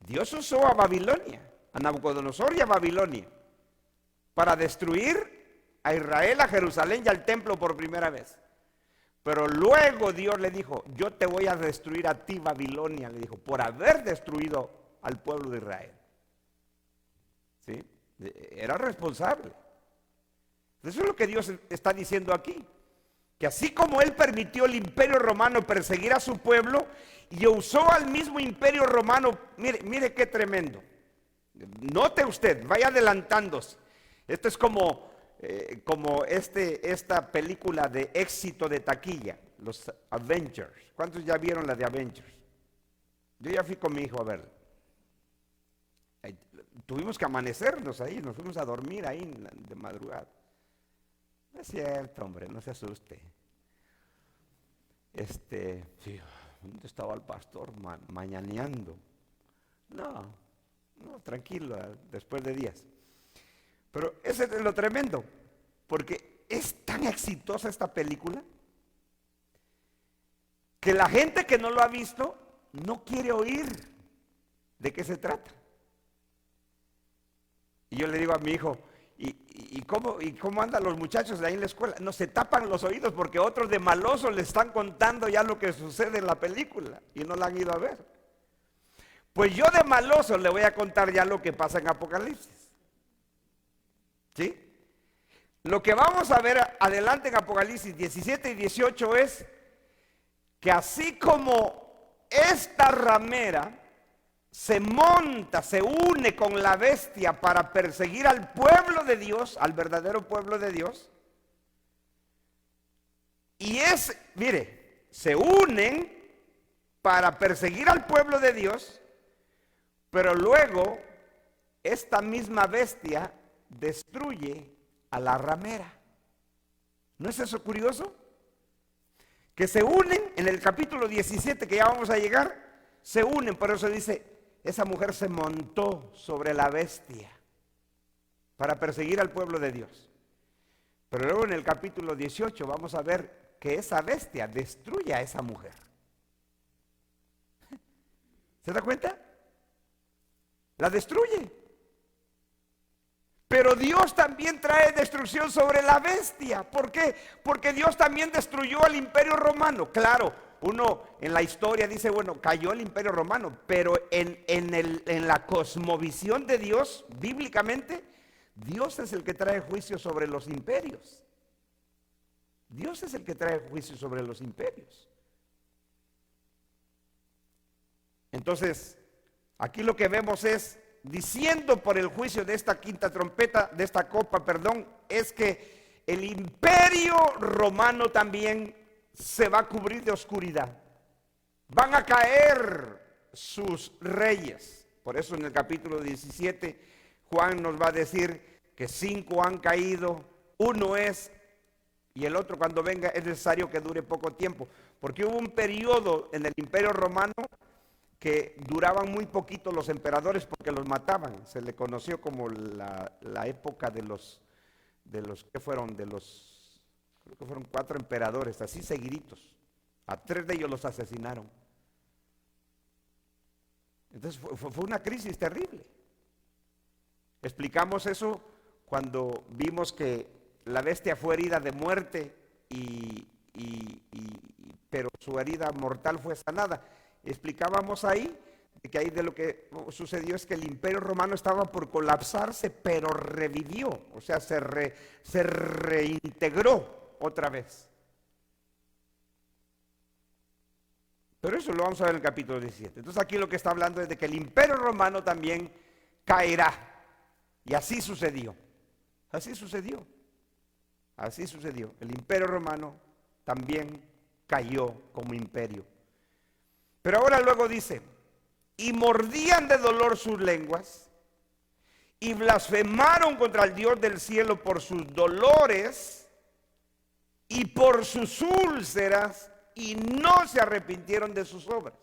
Dios usó a Babilonia, a Nabucodonosor y a Babilonia, para destruir a Israel, a Jerusalén y al templo por primera vez. Pero luego Dios le dijo, yo te voy a destruir a ti, Babilonia, le dijo, por haber destruido al pueblo de Israel. ¿Sí? Era responsable. Eso es lo que Dios está diciendo aquí. Que así como Él permitió al Imperio Romano perseguir a su pueblo y usó al mismo Imperio Romano, mire qué tremendo. Note usted, vaya adelantándose. Esto es como esta película de éxito de taquilla, los Avengers. ¿Cuántos ya vieron la de Avengers? Yo ya fui con mi hijo a verla. Tuvimos que amanecernos ahí, nos fuimos a dormir ahí de madrugada. No es cierto, hombre, no se asuste. Sí, ¿dónde estaba el pastor mañaneando? No, tranquilo, después de días. Pero ese es lo tremendo, porque es tan exitosa esta película que la gente que no lo ha visto no quiere oír de qué se trata. Y yo le digo a mi hijo, ¿y cómo andan los muchachos de ahí en la escuela? No, se tapan los oídos porque otros de malosos le están contando ya lo que sucede en la película y no la han ido a ver. Pues yo de maloso le voy a contar ya lo que pasa en Apocalipsis. ¿Sí? Lo que vamos a ver adelante en Apocalipsis 17 y 18 es que así como esta ramera se monta, se une con la bestia para perseguir al pueblo de Dios, al verdadero pueblo de Dios, y mire, se unen para perseguir al pueblo de Dios, pero luego esta misma bestia destruye a la ramera. ¿No es eso curioso? Que se unen en el capítulo 17, que ya vamos a llegar, se unen, por eso dice, esa mujer se montó sobre la bestia para perseguir al pueblo de Dios. Pero luego en el capítulo 18 vamos a ver que esa bestia destruye a esa mujer. ¿Se da cuenta? La destruye. Pero Dios también trae destrucción sobre la bestia. ¿Por qué? Porque Dios también destruyó al Imperio Romano. Claro, uno en la historia dice, bueno, cayó el Imperio Romano, pero en la cosmovisión de Dios, bíblicamente, Dios es el que trae juicio sobre los imperios. Dios es el que trae juicio sobre los imperios. Entonces, aquí lo que vemos es, diciendo por el juicio de esta quinta trompeta, de esta copa, perdón, es que el imperio romano también se va a cubrir de oscuridad. Van a caer sus reyes. Por eso en el capítulo 17 Juan nos va a decir que 5 han caído, uno es, y el otro cuando venga es necesario que dure poco tiempo. Porque hubo un periodo en el imperio romano que duraban muy poquito los emperadores porque los mataban. Se le conoció como la época de los que fueron, creo que fueron 4 emperadores, así seguiditos. A 3 de ellos los asesinaron. Entonces fue una crisis terrible. Explicamos eso cuando vimos que la bestia fue herida de muerte, pero su herida mortal fue sanada. Explicábamos ahí que ahí de lo que sucedió es que el imperio romano estaba por colapsarse, pero revivió, o sea, se reintegró otra vez. Pero eso lo vamos a ver en el capítulo 17. Entonces aquí lo que está hablando es de que el imperio romano también caerá. Y así sucedió. Así sucedió. Así sucedió. El imperio romano también cayó como imperio. Pero ahora luego dice, y mordían de dolor sus lenguas, y blasfemaron contra el Dios del cielo por sus dolores y por sus úlceras, y no se arrepintieron de sus obras.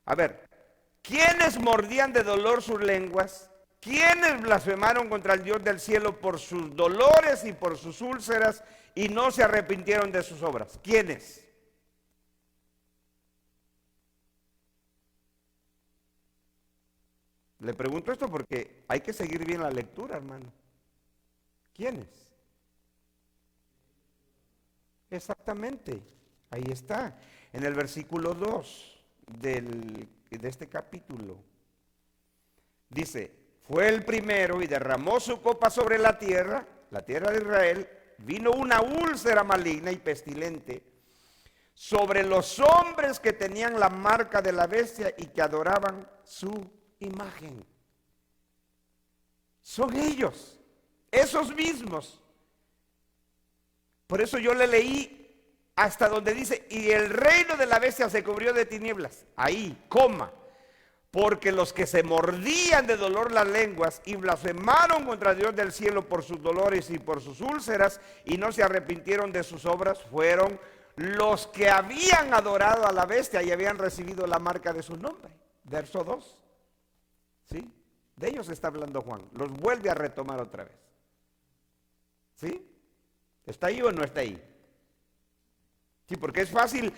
A ver, ¿quiénes mordían de dolor sus lenguas? ¿Quiénes blasfemaron contra el Dios del cielo por sus dolores y por sus úlceras y no se arrepintieron de sus obras? ¿Quiénes? Le pregunto esto porque hay que seguir bien la lectura, hermano. ¿Quiénes? Exactamente, ahí está, en el versículo 2 de este capítulo. Dice, fue el primero y derramó su copa sobre la tierra de Israel, vino una úlcera maligna y pestilente sobre los hombres que tenían la marca de la bestia y que adoraban su imagen. Son ellos, esos mismos. Por eso yo le leí hasta donde dice, y el reino de la bestia se cubrió de tinieblas. Ahí, coma. Porque los que se mordían de dolor las lenguas y blasfemaron contra Dios del cielo por sus dolores y por sus úlceras y no se arrepintieron de sus obras, fueron los que habían adorado a la bestia y habían recibido la marca de su nombre. Verso 2. ¿Sí? De ellos está hablando Juan. Los vuelve a retomar otra vez. ¿Sí? ¿Está ahí o no está ahí? Sí, porque es fácil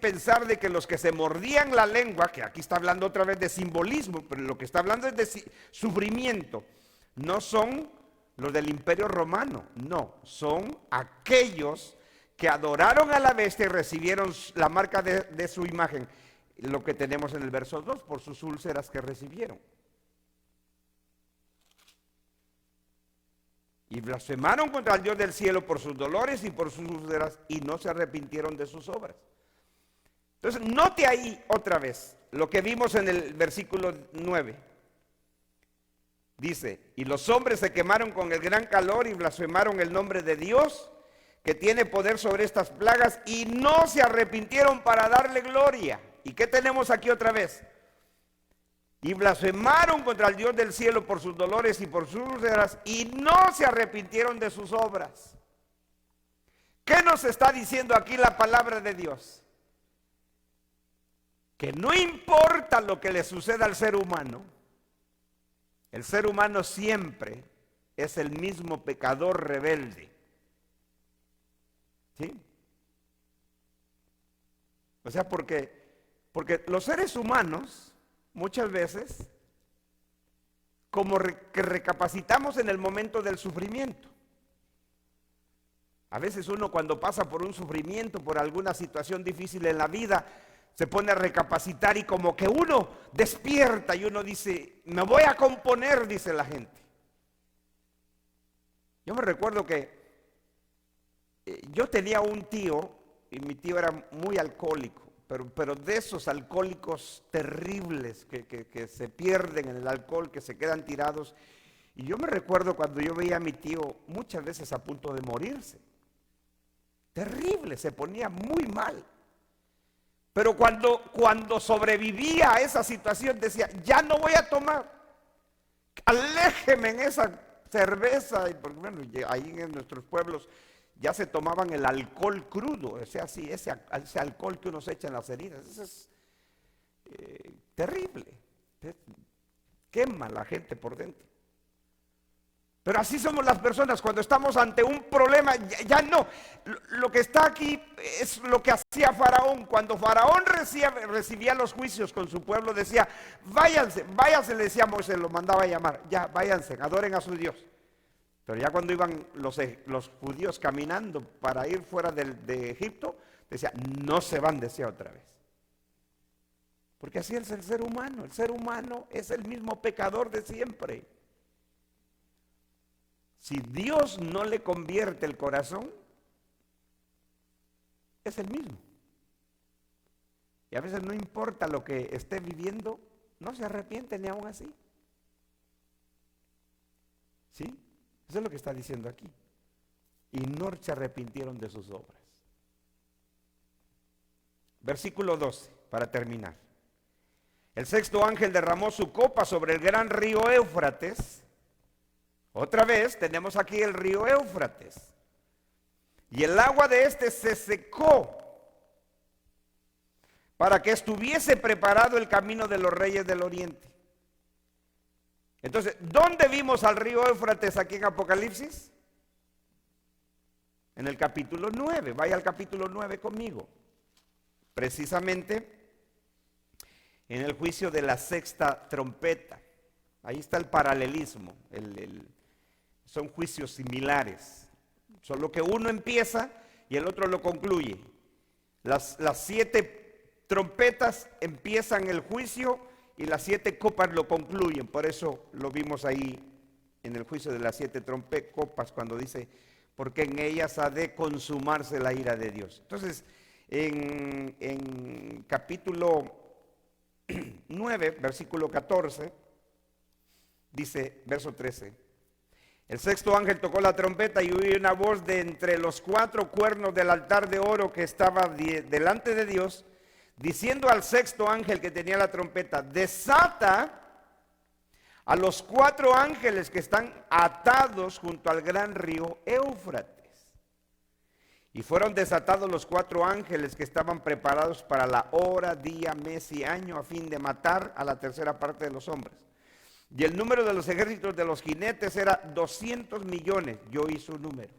pensar de que los que se mordían la lengua, que aquí está hablando otra vez de simbolismo, pero lo que está hablando es de sufrimiento, no son los del imperio romano, no, son aquellos que adoraron a la bestia y recibieron la marca de su imagen, lo que tenemos en el verso 2, por sus úlceras que recibieron. Y blasfemaron contra el Dios del cielo por sus dolores y por sus úlceras y no se arrepintieron de sus obras. Entonces, note ahí otra vez lo que vimos en el versículo 9. Dice, y los hombres se quemaron con el gran calor y blasfemaron el nombre de Dios, que tiene poder sobre estas plagas, y no se arrepintieron para darle gloria. ¿Y qué tenemos aquí otra vez? Y blasfemaron contra el Dios del cielo por sus dolores y por sus úlceras y no se arrepintieron de sus obras. ¿Qué nos está diciendo aquí la palabra de Dios? Que no importa lo que le suceda al ser humano, el ser humano siempre es el mismo pecador rebelde. ¿Sí? O sea, porque los seres humanos muchas veces, como que recapacitamos en el momento del sufrimiento. A veces uno cuando pasa por un sufrimiento, por alguna situación difícil en la vida, se pone a recapacitar y como que uno despierta y uno dice, me voy a componer, dice la gente. Yo me recuerdo que yo tenía un tío y mi tío era muy alcohólico. Pero de esos alcohólicos terribles que se pierden en el alcohol, que se quedan tirados. Y yo me recuerdo cuando yo veía a mi tío muchas veces a punto de morirse. Terrible, se ponía muy mal. Pero cuando sobrevivía a esa situación decía, ya no voy a tomar. Aléjeme en esa cerveza. Porque bueno, ahí en nuestros pueblos ya se tomaban el alcohol crudo. O sea, sí, ese alcohol que uno se echa en las heridas. Eso es terrible. Quema a la gente por dentro. Pero así somos las personas cuando estamos ante un problema, ya no. Lo que está aquí es lo que hacía Faraón. Cuando Faraón recibía los juicios con su pueblo, decía, váyanse, le decía Moisés, lo mandaba a llamar, ya, váyanse, adoren a su Dios. Pero ya cuando iban los judíos caminando para ir fuera de Egipto, decía, no se van, decía otra vez. Porque así es el ser humano es el mismo pecador de siempre. Si Dios no le convierte el corazón, es el mismo. Y a veces no importa lo que esté viviendo, no se arrepiente ni aún así. ¿Sí? Eso es lo que está diciendo aquí. Y no se arrepintieron de sus obras. Versículo 12, para terminar. El sexto ángel derramó su copa sobre el gran río Éufrates. Otra vez tenemos aquí el río Éufrates. Y el agua de este se secó para que estuviese preparado el camino de los reyes del oriente. Entonces, ¿dónde vimos al río Éufrates aquí en Apocalipsis? En el capítulo 9. Vaya al capítulo 9 conmigo. Precisamente en el juicio de la sexta trompeta. Ahí está el paralelismo. Son juicios similares. Solo que uno empieza y el otro lo concluye. Las 7 trompetas empiezan el juicio y las 7 copas lo concluyen. Por eso lo vimos ahí en el juicio de las 7 copas cuando dice, porque en ellas ha de consumarse la ira de Dios. Entonces, en capítulo 9, versículo 14, dice, verso 13. El sexto ángel tocó la trompeta y oí una voz de entre los 4 cuernos del altar de oro que estaba delante de Dios, diciendo al sexto ángel que tenía la trompeta, desata a los 4 ángeles que están atados junto al gran río Éufrates. Y fueron desatados los 4 ángeles que estaban preparados para la hora, día, mes y año a fin de matar a la tercera parte de los hombres. Y el número de los ejércitos de los jinetes era 200 millones. Yo oí su número.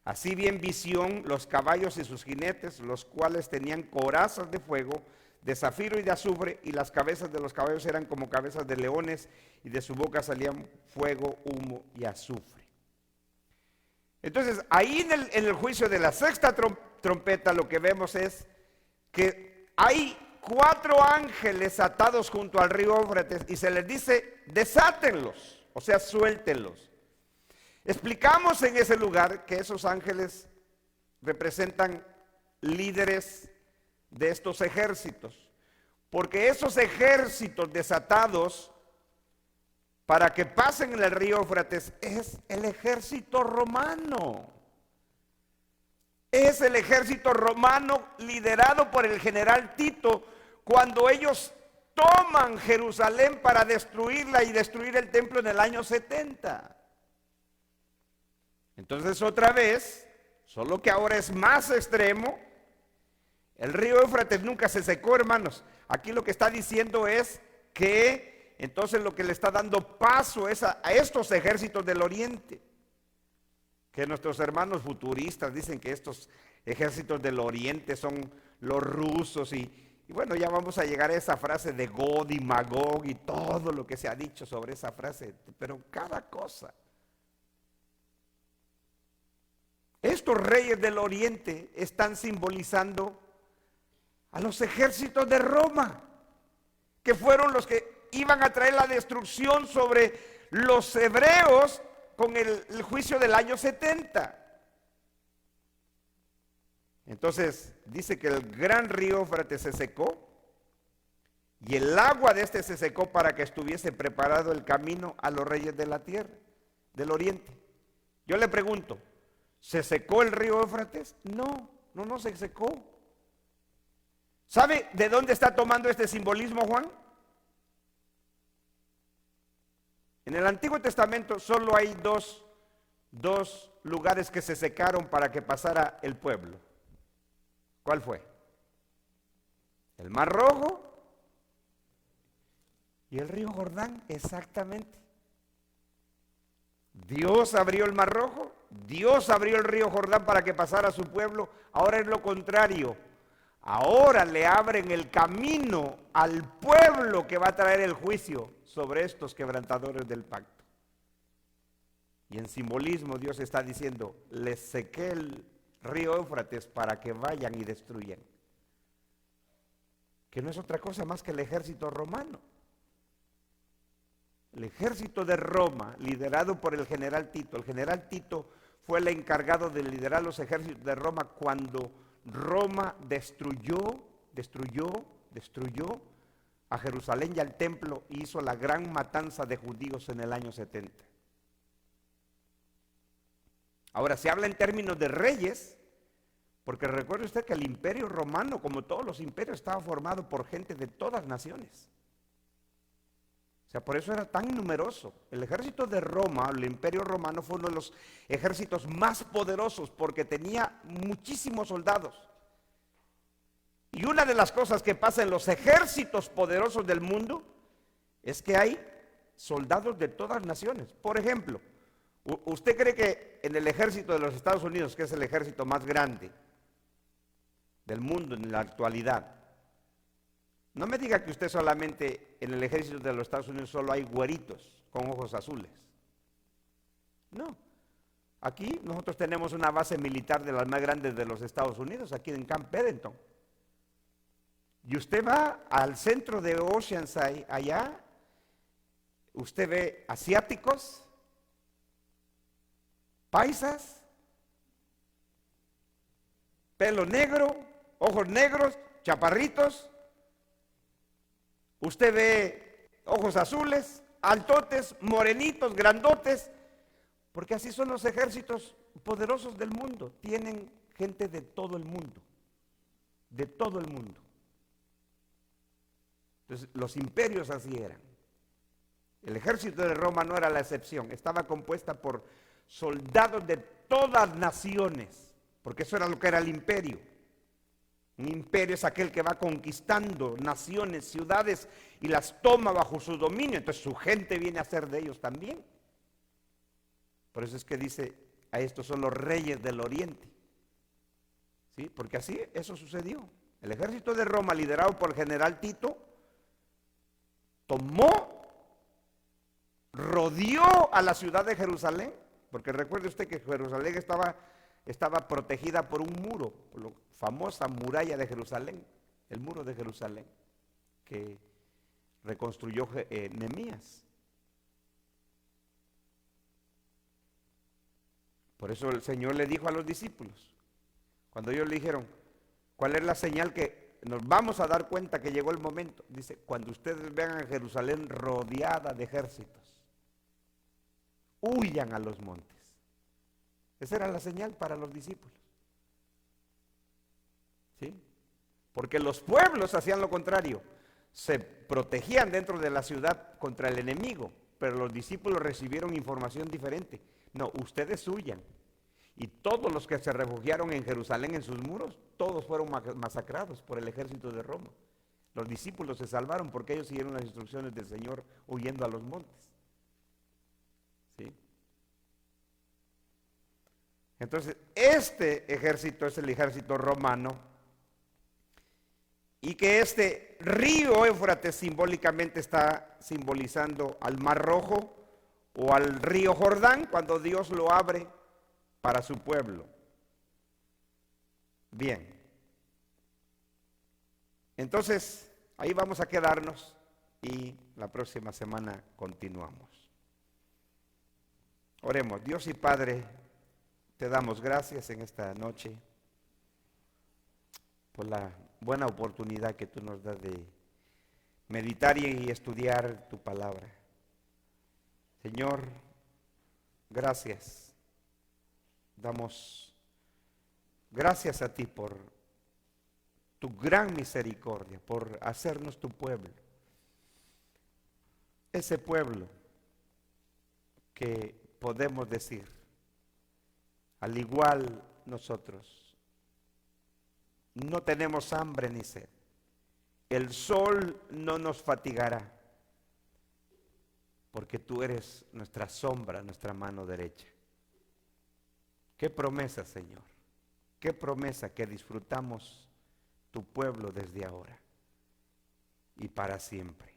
Así vi en visión los caballos y sus jinetes, los cuales tenían corazas de fuego, de zafiro y de azufre, y las cabezas de los caballos eran como cabezas de leones, y de su boca salían fuego, humo y azufre. Entonces, ahí en el juicio de la sexta trompeta, lo que vemos es que hay 4 ángeles atados junto al río Éufrates y se les dice, desátenlos, o sea, suéltenlos. Explicamos en ese lugar que esos ángeles representan líderes de estos ejércitos, porque esos ejércitos desatados para que pasen en el río Éufrates es el ejército romano. Es el ejército romano liderado por el general Tito cuando ellos toman Jerusalén para destruirla y destruir el templo en el año 70. Entonces otra vez, solo que ahora es más extremo, el río Éufrates nunca se secó, hermanos. Aquí lo que está diciendo es que entonces lo que le está dando paso es a estos ejércitos del oriente. Que nuestros hermanos futuristas dicen que estos ejércitos del oriente son los rusos y bueno, ya vamos a llegar a esa frase de Gog y Magog y todo lo que se ha dicho sobre esa frase, pero cada cosa. Estos reyes del oriente están simbolizando a los ejércitos de Roma, que fueron los que iban a traer la destrucción sobre los hebreos con el juicio del año 70. Entonces dice que el gran río Éufrates se secó Y el agua de este se secó para que estuviese preparado el camino a los reyes de la tierra, del oriente. Yo le pregunto, ¿se secó el río Éufrates? No se secó. ¿Sabe de dónde está tomando este simbolismo Juan? En el Antiguo Testamento solo hay dos lugares que se secaron para que pasara el pueblo. ¿Cuál fue? El Mar Rojo y el río Jordán, exactamente. Dios abrió el Mar Rojo, Dios abrió el río Jordán para que pasara su pueblo. Ahora es lo contrario. Ahora le abren el camino al pueblo que va a traer el juicio sobre estos quebrantadores del pacto. Y en simbolismo Dios está diciendo, les sequé el río Éufrates para que vayan y destruyan. Que no es otra cosa más que el ejército romano. El ejército de Roma, liderado por el general Tito. El general Tito fue el encargado de liderar los ejércitos de Roma cuando Roma destruyó a Jerusalén y al templo y hizo la gran matanza de judíos en el año 70. Ahora, se habla en términos de reyes, porque recuerde usted que el imperio romano, como todos los imperios, estaba formado por gente de todas naciones. O sea, por eso era tan numeroso. El ejército de Roma, el imperio romano, fue uno de los ejércitos más poderosos porque tenía muchísimos soldados. Y una de las cosas que pasa en los ejércitos poderosos del mundo es que hay soldados de todas naciones. Por ejemplo, ¿usted cree que en el ejército de los Estados Unidos, que es el ejército más grande del mundo en la actualidad, no me diga que usted solamente en el ejército de los Estados Unidos solo hay güeritos con ojos azules? No. Aquí nosotros tenemos una base militar de las más grandes de los Estados Unidos, aquí en Camp Pendleton. Y usted va al centro de Oceanside, allá, usted ve asiáticos, paisas, pelo negro, ojos negros, chaparritos. Usted ve ojos azules, altotes, morenitos, grandotes, porque así son los ejércitos poderosos del mundo. Tienen gente de todo el mundo, de todo el mundo. Entonces, los imperios así eran. El ejército de Roma no era la excepción, estaba compuesta por soldados de todas naciones, porque eso era lo que era el imperio. Un imperio es aquel que va conquistando naciones, ciudades y las toma bajo su dominio. Entonces su gente viene a ser de ellos también. Por eso es que dice, a estos son los reyes del oriente. ¿Sí? Porque así eso sucedió. El ejército de Roma, liderado por el general Tito, rodeó a la ciudad de Jerusalén, porque recuerde usted que Jerusalén estaba protegida por un muro, por la famosa muralla de Jerusalén, el muro de Jerusalén, que reconstruyó Nehemías. Por eso el Señor le dijo a los discípulos, cuando ellos le dijeron, ¿cuál es la señal que nos vamos a dar cuenta que llegó el momento? Dice, cuando ustedes vean a Jerusalén rodeada de ejércitos, huyan a los montes. Esa era la señal para los discípulos. ¿Sí? Porque los pueblos hacían lo contrario, se protegían dentro de la ciudad contra el enemigo, pero los discípulos recibieron información diferente. No, ustedes huyan. Y todos los que se refugiaron en Jerusalén en sus muros, todos fueron masacrados por el ejército de Roma. Los discípulos se salvaron porque ellos siguieron las instrucciones del Señor huyendo a los montes. ¿Sí? Entonces, este ejército es el ejército romano, y que este río Éufrates simbólicamente está simbolizando al Mar Rojo o al río Jordán cuando Dios lo abre para su pueblo. Bien. Entonces, ahí vamos a quedarnos y la próxima semana continuamos. Oremos. Dios y Padre, te damos gracias en esta noche por la buena oportunidad que tú nos das de meditar y estudiar tu palabra. Señor, gracias. Damos gracias a ti por tu gran misericordia, por hacernos tu pueblo. Ese pueblo que podemos decir, al igual nosotros, no tenemos hambre ni sed. El sol no nos fatigará, porque tú eres nuestra sombra, nuestra mano derecha. Qué promesa, Señor. Qué promesa que disfrutamos tu pueblo desde ahora y para siempre.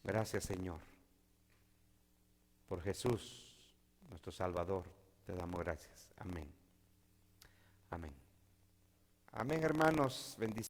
Gracias, Señor. Por Jesús, nuestro Salvador, te damos gracias. Amén. Amén. Amén, hermanos. Bendiciones.